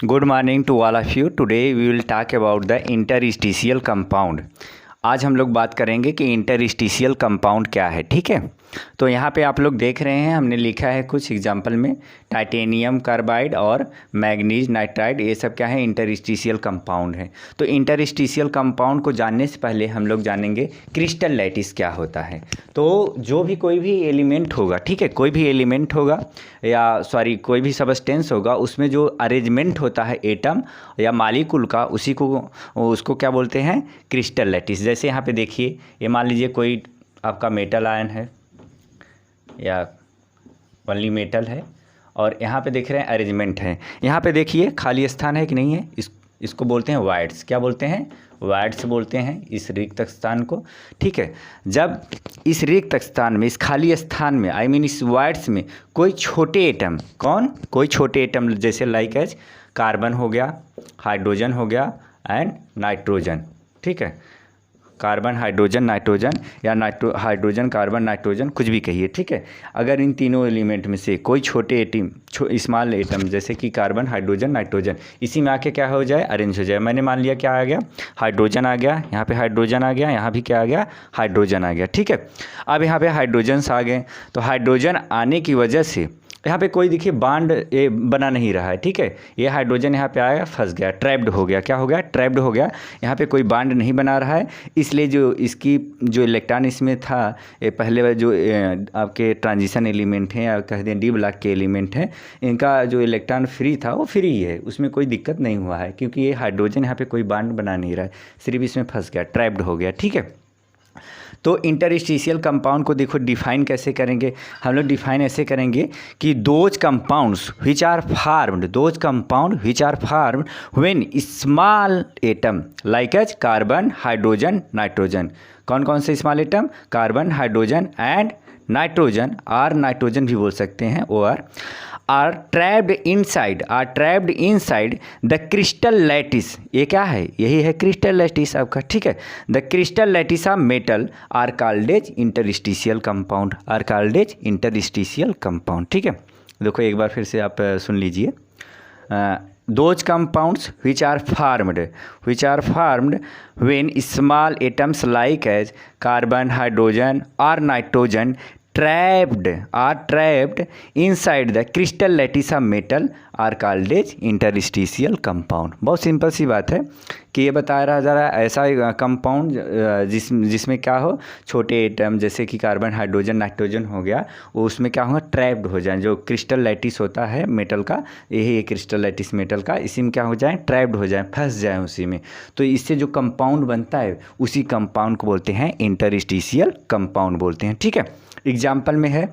Good morning to all of you. Today we will talk about the interstitial compound. आज हम लोग बात करेंगे कि इंटरस्टिशियल कंपाउंड क्या है। ठीक है, तो यहाँ पे आप लोग देख रहे हैं, हमने लिखा है कुछ एग्जांपल में टाइटेनियम कार्बाइड और मैग्नीज नाइट्राइड, ये सब क्या है, इंटरस्टिशियल कंपाउंड है। तो इंटरस्टिशियल कंपाउंड को जानने से पहले हम लोग जानेंगे क्रिस्टल लैटिस क्या होता है। तो जो भी कोई भी एलिमेंट होगा, ठीक है, कोई भी एलिमेंट होगा या कोई भी सबस्टेंस होगा, उसमें जो अरेंजमेंट होता है एटम या मालिक्यूल का, उसको क्या बोलते हैं, क्रिस्टल लैटिस। जैसे यहाँ पे देखिए, ये मान लीजिए कोई आपका मेटल आयन है या ओनली मेटल है, और यहाँ पे देख रहे हैं अरेंजमेंट है। यहाँ पे देखिए खाली स्थान है कि नहीं है, इसको बोलते हैं वाइड्स। क्या बोलते हैं, वाइड्स बोलते हैं इस रिक्त स्थान को। ठीक है, जब इस रिक्त स्थान में, इस खाली स्थान में, इस वाइड्स में कोई छोटे एटम, कोई छोटे एटम जैसे लाइक एज कार्बन हो गया, हाइड्रोजन हो गया एंड नाइट्रोजन। ठीक है, कार्बन हाइड्रोजन नाइट्रोजन या हाइड्रोजन कार्बन नाइट्रोजन, कुछ भी कहिए। ठीक है, अगर इन तीनों एलिमेंट में से कोई छोटे एटम, स्मॉल एटम जैसे कि कार्बन हाइड्रोजन नाइट्रोजन, इसी में आके क्या हो जाए, अरेंज हो जाए। मैंने मान लिया क्या आ गया, हाइड्रोजन आ गया, यहाँ पे हाइड्रोजन आ गया, यहाँ भी क्या आ गया, हाइड्रोजन आ गया। ठीक है, अब यहाँ पे हाइड्रोजन्स आ गए, तो हाइड्रोजन आने की वजह से यहाँ पे कोई देखिए बांड ये बना नहीं रहा है। ठीक है, ये हाइड्रोजन यहाँ पे आया, फंस गया, ट्रैप्ड हो गया। क्या हो गया, ट्रैप्ड हो गया। यहाँ पे कोई बांड नहीं बना रहा है, इसलिए जो इसकी जो इलेक्ट्रॉन इसमें था, ये पहले जो आपके ट्रांजिशन एलिमेंट हैं या कह दें डी ब्लॉक के एलिमेंट हैं, इनका जो इलेक्ट्रॉन फ्री था वो फ्री ही है, उसमें कोई दिक्कत नहीं हुआ है, क्योंकि ये हाइड्रोजन यहाँ पे कोई बांड बना नहीं रहा है, सिर्फ इसमें फंस गया, ट्रैप्ड हो गया। ठीक है, तो इंटरस्टिशियल कंपाउंड को देखो डिफाइन कैसे करेंगे हम लोग। डिफाइन ऐसे करेंगे कि those compounds which are formed when small atom like as carbon hydrogen nitrogen. कौन कौन से small atom, carbon hydrogen and nitrogen, or nitrogen भी बोल सकते हैं, or trapped inside the crystal lattice. ये क्या है, यही है क्रिस्टल लैटिस आपका। ठीक है, the crystal lattice of metal are called as interstitial compound, ठीक है, देखो एक बार फिर से आप सुन लीजिए। Those compounds which are formed when small atoms like as carbon, hydrogen or nitrogen are trapped inside the crystal lattice of metal are called as interstitial compound। बहुत simple सी बात है कि ये बता रहा ज़रा ऐसा कंपाउंड जिसमें क्या हो, छोटे एटम जैसे कि कार्बन हाइड्रोजन नाइट्रोजन हो गया, वो उसमें क्या होगा, ट्रैप्ड हो जाए। जो क्रिस्टल लैटिस होता है मेटल का, यही क्रिस्टल लैटिस मेटल का, इसी में क्या हो जाए, ट्रैप्ड हो जाए, फंस जाए उसी में। तो इससे जो कंपाउंड बनता है उसी कंपाउंड को बोलते हैं इंटरस्टिशियल कंपाउंड बोलते हैं। ठीक है, एग्जाम्पल में है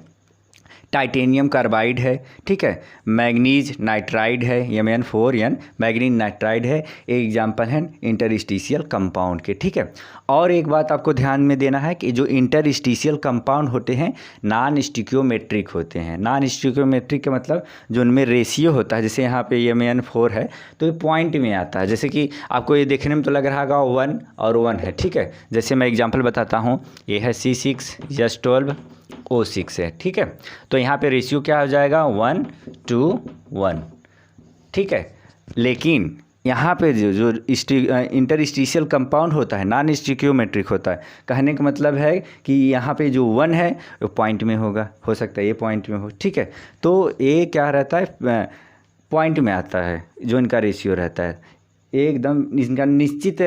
टाइटेनियम कार्बाइड है, ठीक है, मैग्नीज नाइट्राइड है, Mn4n मैग्नीज नाइट्राइड है, एक एग्जांपल है इंटरस्टिशियल कंपाउंड के। ठीक है, और एक बात आपको ध्यान में देना है कि जो इंटरस्टिशियल कंपाउंड होते हैं नॉन स्टिक्योमेट्रिक होते हैं। नॉन स्टिक्योमेट्रिक का मतलब जो उनमें रेशियो होता है, जैसे यहाँ पे Mn4 है तो ये पॉइंट में आता है, जैसे कि आपको ये देखने में तो लग रहा होगा 1 और 1 है। ठीक है, जैसे मैं एग्जाम्पल बताता हूँ, ये है C6H12 O6 है। ठीक है, तो यहाँ पे रेशियो क्या हो जाएगा, 1:1। ठीक है, लेकिन यहाँ पे जो इंटरस्टिशियल कंपाउंड होता है नॉन स्टिक्योमेट्रिक होता है। कहने का मतलब है कि यहाँ पे जो 1 है वो पॉइंट में होगा, हो सकता है ये पॉइंट में हो। ठीक है, तो ये क्या रहता है, पॉइंट में आता है जो इनका रेशियो रहता है, एकदम इनका निश्चित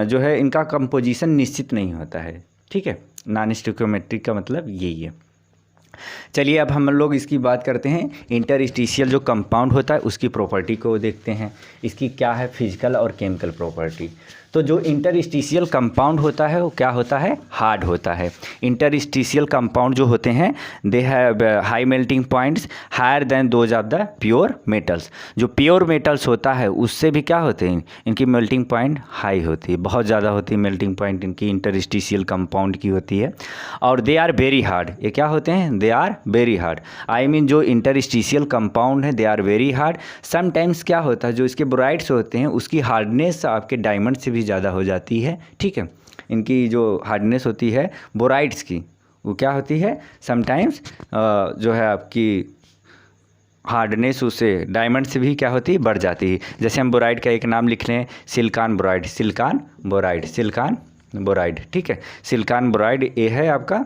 जो है इनका कंपोजिशन निश्चित नहीं होता है। ठीक है, नॉन स्टिक्योमेट्रिक का मतलब यही है। चलिए अब हम लोग इसकी बात करते हैं, इंटरस्टिशियल जो कंपाउंड होता है उसकी प्रॉपर्टी को देखते हैं, इसकी क्या है फिजिकल और केमिकल प्रॉपर्टी। तो जो इंटरस्टिशियल कंपाउंड होता है वो क्या होता है, हार्ड होता है। इंटरस्टिशियल कंपाउंड जो होते हैं they have high melting points higher than those of the pure metals. जो प्योर मेटल्स होता है उससे भी क्या होते हैं, इनकी मेल्टिंग पॉइंट हाई होती है, बहुत ज़्यादा होती है मेल्टिंग पॉइंट इनकी इंटरस्टिशियल कंपाउंड की होती है। और दे आर वेरी हार्ड, ये क्या होते हैं, दे आर वेरी हार्ड। जो इंटरस्टिशियल कंपाउंड है they are very hard. Sometimes क्या होता है, जो इसके बोराइड्स होते हैं उसकी हार्डनेस आपके डायमंड से भी ज़्यादा हो जाती है। ठीक है, इनकी जो हार्डनेस होती है बोराइड्स की, वो क्या होती है, समटाइम्स जो है आपकी हार्डनेस उससे डायमंड से भी क्या होती है, बढ़ जाती है। जैसे हम बोराइड का एक नाम लिख लें, silicon boride, silicon boride, silicon boride, ठीक है। सिलिकॉन बोराइड ये है आपका,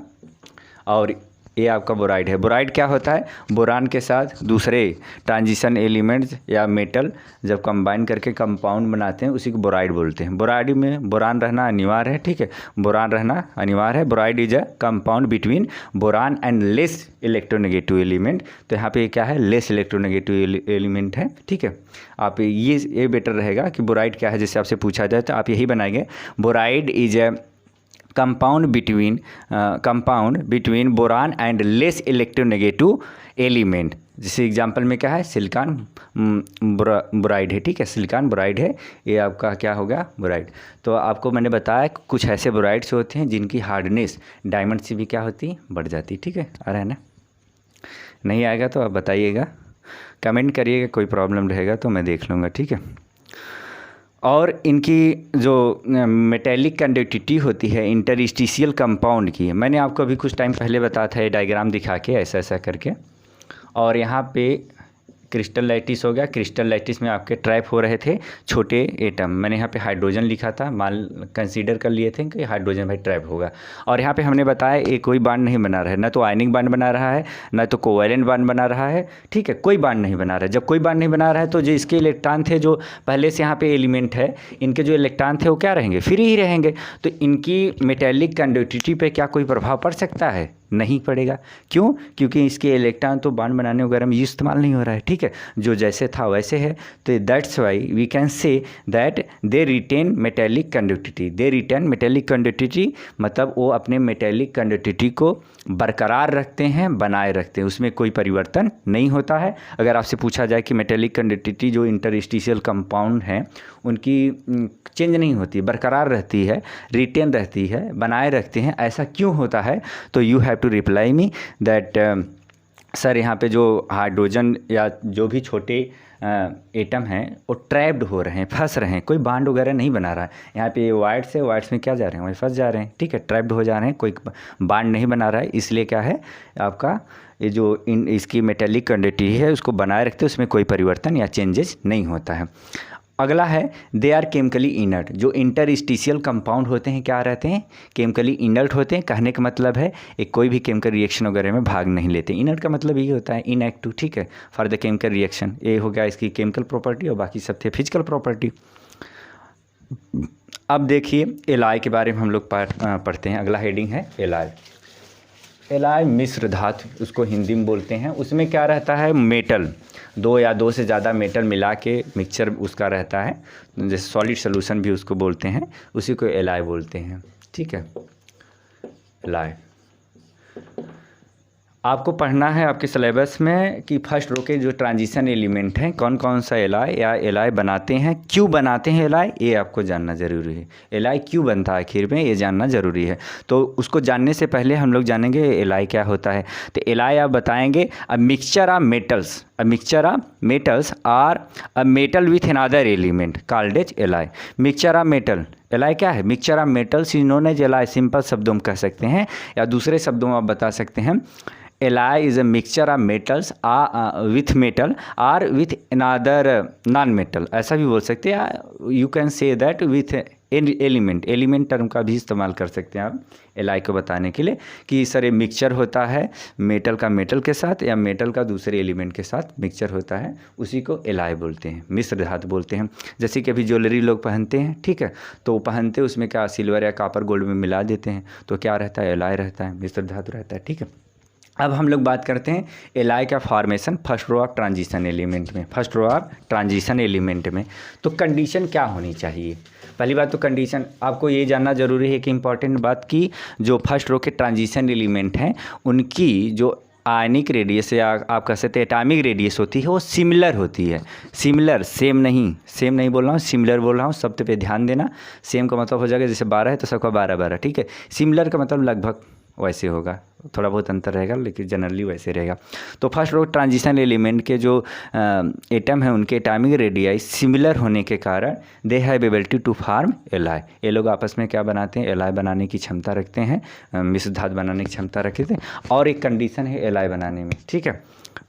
और ये आपका बोराइड है। बोराइड क्या होता है, बोरान के साथ दूसरे ट्रांजिशन एलिमेंट्स या मेटल जब कंबाइन करके कंपाउंड बनाते हैं उसी को बोराइड बोलते हैं। बोराइड में बोरान रहना अनिवार्य है, ठीक है, बोरान रहना अनिवार्य है। Boride is a compound between boron and less electronegative element. तो यहाँ पे क्या है, लेस इलेक्ट्रोनेगेटिव एलिमेंट है, ठीक है। आप ये बेटर रहेगा कि बोराइड क्या है, जैसे आपसे पूछा जाए तो आप यही बनाएंगे, boride is a compound between boron and less electronegative element. जैसे एग्जांपल में क्या है, सिलिकॉन बोराइड है, ठीक है, सिलिकॉन बोराइड है, ये आपका क्या होगा, बोराइड। तो आपको मैंने बताया कुछ ऐसे बोराइड्स होते हैं जिनकी हार्डनेस डायमंड से भी क्या होती है, बढ़ जाती है, ठीक है। आ रहा है ना, नहीं आएगा तो आप बताइएगा, कमेंट करिएगा, कोई प्रॉब्लम रहेगा तो मैं देख लूँगा, ठीक है। और इनकी जो मेटेलिक कंडक्टिविटी होती है इंटरस्टिशियल कंपाउंड की, मैंने आपको अभी कुछ टाइम पहले बताया था, ये डायग्राम दिखा के ऐसा ऐसा करके। और यहाँ पे क्रिस्टल लैटिस हो गया, क्रिस्टल लैटिस में आपके ट्रैप हो रहे थे छोटे एटम, मैंने यहाँ पे हाइड्रोजन लिखा था, मान कंसीडर कर लिए थे कि हाइड्रोजन भाई ट्रैप होगा। और यहाँ पे हमने बताया ये कोई बांड नहीं बना रहा है, ना तो आयनिक बांड बना रहा है, ना तो कोवैलेंट बांड बना रहा है, ठीक है, कोई बांड नहीं बना रहा है। जब कोई बांड नहीं बना रहा है तो जो इसके इलेक्ट्रॉन थे, जो पहले से यहाँ पे एलिमेंट है, इनके जो इलेक्ट्रॉन थे वो क्या रहेंगे, फ्री ही रहेंगे। तो इनकी मेटेलिक कंडक्टिविटी पे क्या कोई प्रभाव पड़ सकता है, नहीं पड़ेगा। क्यों, क्योंकि इसके इलेक्ट्रॉन तो बांड बनाने वगैरह में इस्तेमाल नहीं हो रहा है, ठीक है, जो जैसे था वैसे है। तो that's why we can say that they retain metallic conductivity, they retain metallic conductivity, मतलब वो अपने मेटेलिक कंडक्टिविटी को बरकरार रखते हैं, बनाए रखते हैं, उसमें कोई परिवर्तन नहीं होता है। अगर आपसे पूछा जाए कि मेटेलिक कंडक्टिविटी जो इंटरस्टिशियल कंपाउंड हैं उनकी चेंज नहीं होती, बरकरार रहती है, रिटेन रहती है, बनाए रखते हैं, ऐसा क्यों होता है, तो you have to reply me that sir यहाँ पे जो हाइड्रोजन या जो भी छोटे एटम हैं वो ट्रैप्ड हो रहे हैं, फंस रहे हैं, कोई बांड वगैरह नहीं बना रहा है। यहाँ पे वाइट्स है, वाइट्स में क्या जा रहे हैं, वही फंस जा रहे हैं, ठीक है, ट्रैप्ड हो जा रहे हैं, कोई बांड नहीं बना रहा है। इसलिए क्या है आपका ये जो इसकी मेटेलिक कंडक्टिविटी है उसको बनाए रखते हैं, उसमें कोई परिवर्तन या चेंजेस नहीं होता है। अगला है दे आर केमिकली इनर्ट, जो इंटरस्टिशियल कंपाउंड होते हैं क्या रहते हैं, केमिकली इनर्ट होते हैं। कहने का मतलब है एक कोई भी केमिकल रिएक्शन वगैरह में भाग नहीं लेते। इनर्ट का मतलब ये होता है इनएक्टिव, ठीक है, फॉर द केमिकल रिएक्शन। ये हो गया इसकी केमिकल प्रॉपर्टी और बाकी सब थे फिजिकल प्रॉपर्टी। अब देखिए एलॉय के बारे में हम लोग पढ़ते हैं। अगला हेडिंग है एलॉय। एलॉय मिश्र धातु उसको हिंदी में बोलते हैं। उसमें क्या रहता है, मेटल, दो या दो से ज़्यादा मेटल मिला के मिक्सचर उसका रहता है, जैसे सॉलिड सोल्यूशन भी उसको बोलते हैं, उसी को एलॉय बोलते हैं, ठीक है, एलॉय। आपको पढ़ना है आपके सिलेबस में कि फर्स्ट रो के जो ट्रांजिशन एलिमेंट हैं कौन कौन सा एलॉय या एलॉय बनाते हैं, क्यों बनाते हैं एलॉय, ये आपको जानना ज़रूरी है। एलॉय क्यों बनता है आखिर में, ये जानना ज़रूरी है। तो उसको जानने से पहले हम लोग जानेंगे एलॉय क्या होता है। तो एलॉय आप बताएंगे a mixture of metals, a mixture of metals are a metal with another element called as alloy. Mixture of metal, alloy क्या है, mixture of metals is known as alloy. Simple शब्दों में कह सकते हैं या दूसरे शब्दों में आप बता सकते हैं alloy is a mixture of metals with metal और विथ अनदर नॉन मेटल, ऐसा भी बोल सकते हैं। You can say that with element, element term का भी इस्तेमाल कर सकते हैं आप एलॉय को बताने के लिए कि सर ये मिक्सचर होता है मेटल का मेटल के साथ या मेटल का दूसरे एलिमेंट के साथ मिक्सचर होता है, उसी को एलॉय बोलते हैं, मिश्र धातु बोलते हैं। जैसे कि अभी ज्वेलरी लोग पहनते हैं, ठीक है, तो पहनते उसमें क्या सिल्वर या कॉपर गोल्ड में मिला देते हैं, तो क्या रहता है, एलॉय रहता है, मिश्र धातु रहता है, ठीक है। अब हम लोग बात करते हैं एलॉय का formation first row of transition element में। First row of transition element में तो कंडीशन क्या होनी चाहिए, पहली बात तो कंडीशन आपको ये जानना जरूरी है कि इंपॉर्टेंट बात की जो फर्स्ट रो के ट्रांजिशन एलिमेंट हैं उनकी जो आयनिक रेडियस या आप कह सकते हैं एटॉमिक रेडियस होती है वो सिमिलर होती है। सिमिलर, सेम नहीं बोल रहा हूँ, सिमिलर बोल रहा हूँ, शब्द पे ध्यान देना। सेम का मतलब हो जाएगा जैसे 12 है तो सबका 12-12, ठीक है। सिमिलर का मतलब लगभग वैसे होगा, थोड़ा बहुत अंतर रहेगा लेकिन जनरली वैसे रहेगा। तो फर्स्ट रो ट्रांजिशन एलिमेंट के जो एटम है उनके एटॉमिक रेडियाई सिमिलर होने के कारण they have ability to form alloy. ये लोग आपस में क्या बनाते हैं, एलॉय बनाने की क्षमता रखते हैं, मिश्र धातु बनाने की क्षमता रखते हैं। और एक कंडीशन है एलॉय बनाने में, ठीक है,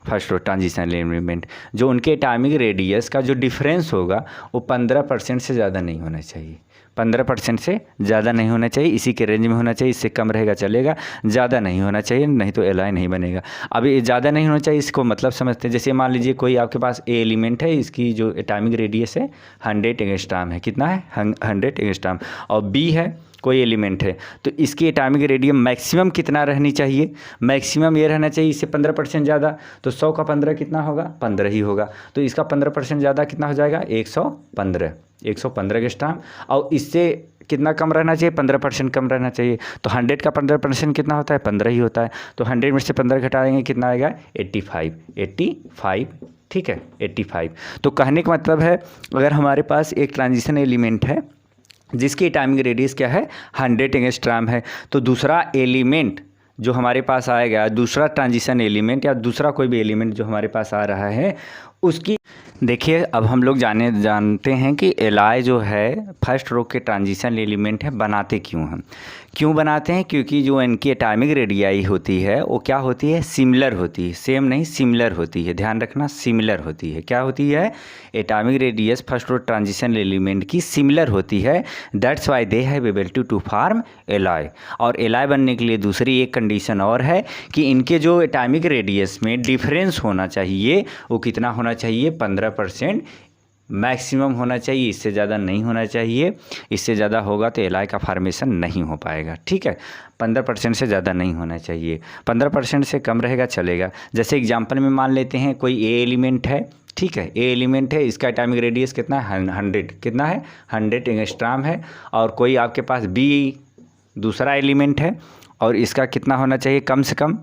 फर्स्ट ट्रांजिशन एलिमेंट, जो उनके एटॉमिक रेडियस का जो डिफरेंस होगा वो 15% से ज़्यादा नहीं होना चाहिए। 15% से ज़्यादा नहीं होना चाहिए, इसी के रेंज में होना चाहिए। इससे कम रहेगा चलेगा, ज़्यादा नहीं होना चाहिए, नहीं तो एलॉय नहीं बनेगा। अब ये ज़्यादा नहीं होना चाहिए, इसको मतलब समझते हैं। जैसे मान लीजिए कोई आपके पास ए एलिमेंट है, इसकी जो एटॉमिक रेडियस है 100 एंगस्ट्रॉम है। कितना है? 100 एंगस्ट्रॉम। और बी है कोई एलिमेंट है, तो इसकी एटॉमिक रेडियस मैक्सिमम कितना रहनी चाहिए? मैक्सिमम ये रहना चाहिए इससे 15% ज़्यादा। तो 100 का 15 कितना होगा? 15 ही होगा। तो इसका 15% ज़्यादा कितना हो जाएगा? 115 एंगस्ट्रॉम। और इससे कितना कम रहना चाहिए? 15% कम रहना चाहिए। तो 100 का 15% कितना होता है? 15 ही होता है। तो 100 में से 15 घटा देंगे, कितना आएगा? 85। ठीक है, 85। तो कहने का मतलब है, अगर हमारे पास एक ट्रांजिशन एलिमेंट है जिसकी एटॉमिक रेडियस क्या है? 100 एंगस्ट्रॉम है, तो दूसरा एलिमेंट जो हमारे पास आएगा, दूसरा ट्रांजिशन एलिमेंट या दूसरा कोई भी एलिमेंट जो हमारे पास आ रहा है, उसकी देखिए अब हम लोग जानते हैं कि एलॉय जो है फर्स्ट रो के ट्रांजिशन एलिमेंट है, बनाते क्यों हैं? क्यों बनाते हैं? क्योंकि जो इनकी एटॉमिक रेडियाई होती है वो क्या होती है? सिमिलर होती है। सेम नहीं, सिमिलर होती है। ध्यान रखना, सिमिलर होती है। क्या होती है? Atomic radius first row transition element की सिमिलर होती है। That's why they have ability to form alloy. और एलॉय बनने के लिए दूसरी एक कंडीशन और है कि इनके जो एटॉमिक रेडियस में डिफरेंस होना चाहिए वो कितना होना चाहिए? 15% मैक्सिमम होना चाहिए, इससे ज़्यादा नहीं होना चाहिए। इससे ज़्यादा होगा तो एलॉय का फॉर्मेशन नहीं हो पाएगा। ठीक है, 15% से ज़्यादा नहीं होना चाहिए, 15% से कम रहेगा चलेगा। जैसे एग्जांपल में मान लेते हैं कोई ए एलिमेंट है, ठीक है, ए एलिमेंट है, इसका एटॉमिक रेडियस कितना है? 100। कितना है? 100 एंगस्ट्रॉम है। और कोई आपके पास बी दूसरा एलिमेंट है और इसका कितना होना चाहिए? कम से कम,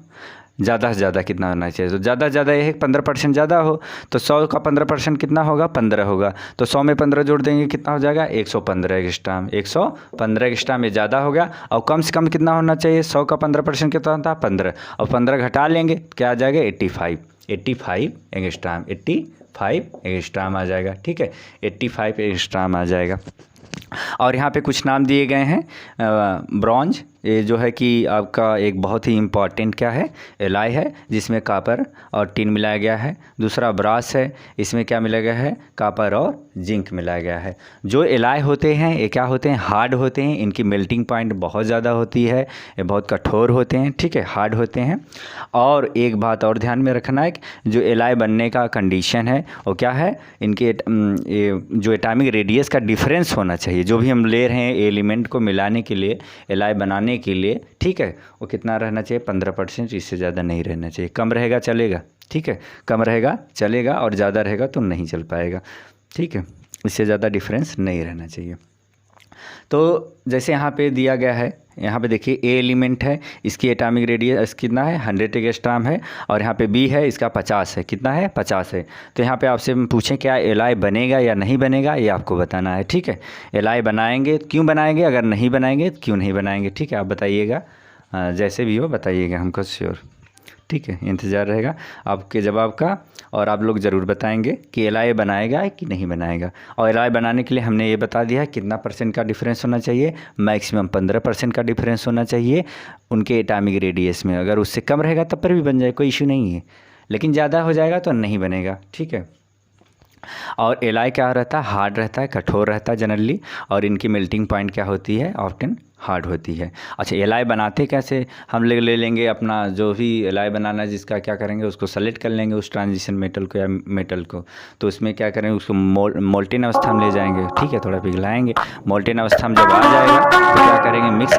ज़्यादा से ज़्यादा कितना होना चाहिए? तो ज़्यादा से ज़्यादा ये 15% ज़्यादा हो, तो 100 का 15% कितना होगा? 15 होगा। तो 100 में 15 जोड़ देंगे, कितना हो जाएगा? 115 एंगस्ट्रॉम। 115 एंगस्ट्रॉम ये ज़्यादा हो गया। और कम से कम कितना होना चाहिए? 100 का 15% कितना था? 15। और 15 घटा लेंगे, क्या आ जाएगा? 85 एंगस्ट्रॉम। 85 एंगस्ट्रॉम आ जाएगा। ठीक है, 85 एंगस्ट्रॉम आ जाएगा। और यहाँ पे कुछ नाम दिए गए हैं। ब्रॉन्ज, ये जो है कि आपका एक बहुत ही इम्पॉर्टेंट क्या है? एलॉय है, जिसमें कॉपर और टिन मिलाया गया है। दूसरा ब्रास है, इसमें क्या मिलाया गया है? कॉपर और जिंक मिलाया गया है। जो एलॉय होते हैं ये क्या होते हैं? हार्ड होते हैं। इनकी मेल्टिंग पॉइंट बहुत ज़्यादा होती है, ये बहुत कठोर होते हैं। ठीक है, हार्ड होते हैं। और एक बात और ध्यान में रखना है कि जो एलॉय बनने का कंडीशन है वो क्या है? इनके जो एटॉमिक रेडियस का डिफरेंस होना चाहिए, जो भी हम ले रहे हैं एलिमेंट को मिलाने के लिए, एलॉय बनाने के लिए, ठीक है, वो कितना रहना चाहिए? 15%। इससे ज़्यादा नहीं रहना चाहिए। कम रहेगा चलेगा, ठीक है, कम रहेगा चलेगा, और ज़्यादा रहेगा तो नहीं चल पाएगा। ठीक है, इससे ज़्यादा डिफरेंस नहीं रहना चाहिए। तो जैसे यहाँ पे दिया गया है, यहाँ पे देखिए ए एलिमेंट है, इसकी एटॉमिक रेडियस कितना है? 100 एंगस्ट्रॉम है। और यहाँ पे बी है, इसका 50 है। कितना है? 50 है। तो यहाँ पे आपसे पूछें क्या एलॉय बनेगा या नहीं बनेगा, ये आपको बताना है। ठीक है, एलॉय बनाएंगे, क्यों बनाएंगे? अगर नहीं बनाएंगे तो क्यों नहीं बनाएंगे? ठीक है, आप बताइएगा, जैसे भी हो बताइएगा हमको श्योर। ठीक है, इंतज़ार रहेगा आपके जवाब का। और आप लोग ज़रूर बताएंगे कि एलॉय बनाएगा कि नहीं बनाएगा। और एलॉय बनाने के लिए हमने ये बता दिया है कितना % का डिफरेंस होना चाहिए? मैक्सिमम 15% का डिफरेंस होना चाहिए उनके एटॉमिक रेडियस में। अगर उससे कम रहेगा तब पर भी बन जाए, कोई इशू नहीं है, लेकिन ज़्यादा हो जाएगा तो नहीं बनेगा। ठीक है, और एलॉय क्या रहता है? हार्ड रहता है, कठोर रहता है जनरली। और इनकी मेल्टिंग पॉइंट क्या होती है? ऑफ्टन हार्ड होती है। अच्छा, एलॉय बनाते कैसे? हम लोग ले लेंगे अपना जो भी एलॉय बनाना है, जिसका क्या करेंगे, उसको सेलेक्ट कर लेंगे उस ट्रांजिशन मेटल को या मेटल को। तो उसमें क्या करेंगे, उसको मोल्टेन अवस्था में ले जाएंगे। ठीक है, थोड़ा पिघलाएंगे। मोल्टेन अवस्था में जब आ जाएगा तो क्या करेंगे? मिक्स